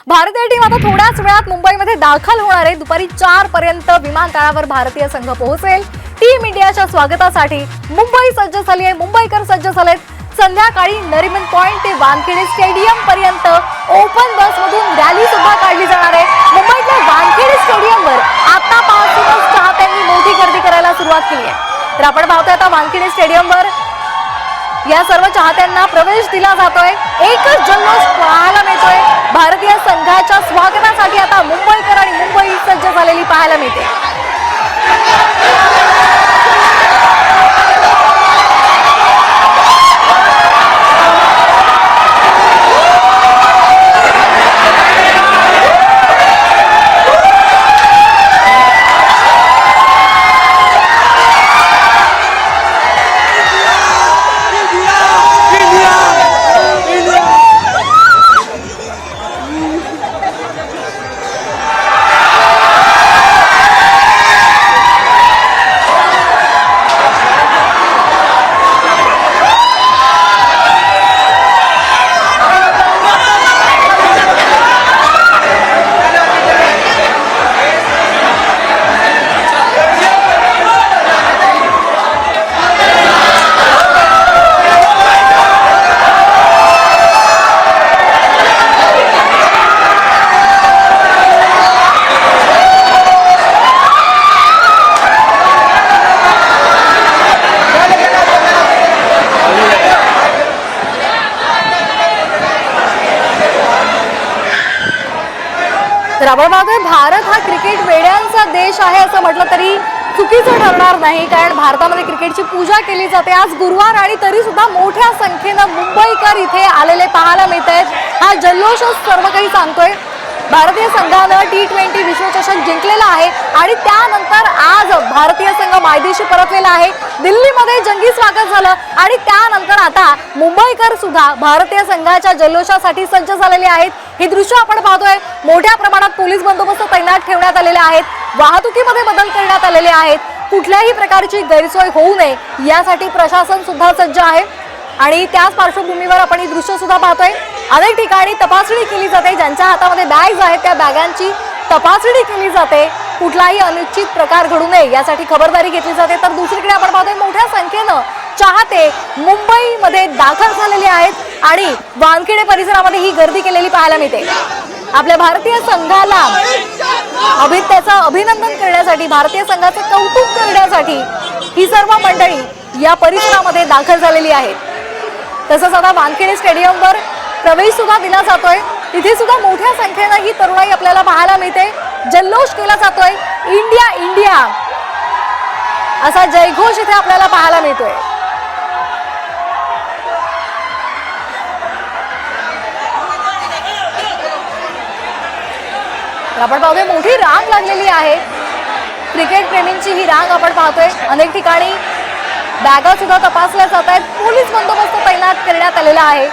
भारतीय टीम आता थोड्याच वेळात मुंबईमध्ये दाखल होणार आहे। दुपारी 4 पर्यंत विमानतळावर भारतीय संघ पोहोचेल। टीम इंडियाच्या स्वागतासाठी मुंबई सज्ज झाली आहे, मुंबईकर सज्ज झालेत। संध्याकाळी नरिमन पॉइंट ते वानखेडे स्टेडियम पर्यंत ओपन बसमधून रॅली सुद्धा काढली जाणार आहे। मुंबईतल्या वानखेडे स्टेडियमवर आतापासूनच चाहत्यांनी मोठी गर्दी करायला सुरुवात केली आहे। तर आपण पाहतोय आता वानखेडे स्टेडियमवर या सर्व चाहत्यांना प्रवेश दिला जातोय। एकच जल्लोष पाहायला मिळतोय। भारतीय संघाच्या स्वागतासाठी आता मुंबईकर आणि मुंबई सज्ज झालेली पाहायला मिळते। तर आपण पाहतोय भारत हा क्रिकेट वेड्यांचा देश आहे असं म्हटलं तरी चुकीचं ठरणार नाही, कारण भारतामध्ये क्रिकेटची पूजा केली जाते। आज गुरुवार आणि तरी सुद्धा मोठ्या संख्येनं मुंबईकर इथे आलेले पाहायला मिळत आहेत। हा जल्लोषच सर्व काही सांगतोय। भारतीय संघानं T20 विश्वचषक जिंकलेला आहे आणि त्यानंतर आज भारतीय संघ मायदेशी परतलेला आहे। दिल्लीमध्ये जंगी स्वागत झालं आणि त्यानंतर आता मुंबईकर सुद्धा भारतीय संघाच्या जल्लोषासाठी सज्ज झालेले आहेत। ही दृश्य आपण पाहतोय। मोठ्या प्रमाणात पोलीस बंदोबस्त तैनात ठेवण्यात आलेले आहेत। वाहतुकीमध्ये बदल करण्यात आलेले आहेत। कुठल्याही प्रकारची गैरसोय होऊ नये यासाठी प्रशासन सुद्धा सज्ज आहे आणि त्याच पार्श्वभूमीवर आपण ही दृश्य सुद्धा पाहतोय। अनेक ठिकाणी तपासणी केली जाते। ज्यांच्या हातामध्ये बॅग्स आहेत त्या बॅगांची तपासणी केली जाते। कुठलाही अनुचित प्रकार घडू नये यासाठी खबरदारी घेतली जाते। तर दुसरीकडे आपण पाहतोय मोठ्या संख्येनं चाहते मुंबईमध्ये दाखल झालेले आहेत आणि वानखेडे परिसरामध्ये ही गर्दी केलेली पाहायला मिळते। आपल्या भारतीय संघाला त्याचं अभिनंदन करण्यासाठी, भारतीय संघाचे कौतुक करण्यासाठी ही सर्व मंडळी या परिसरामध्ये दाखल झालेली आहेत। तसंच आता वानखेडे स्टेडियमवर प्रवेश सुद्धा दिला जातोय। तिथे सुद्धा मोठ्या संख्येनं ही तरुणाई आपल्याला पाहायला मिळते। जल्लोष केला जातोय। इंडिया इंडिया असा जयघोष इथे आपल्याला पाहायला मिळतोय। आपण पाहतोय मोठी रांग लागलेली आहे। क्रिकेट प्रेमींची ही रांग आपण पाहतोय। अनेक ठिकाणी बॅगा सुद्धा तपासल्या जात आहेत। पोलीस बंदोबस्त तैनात करण्यात आलेला आहे।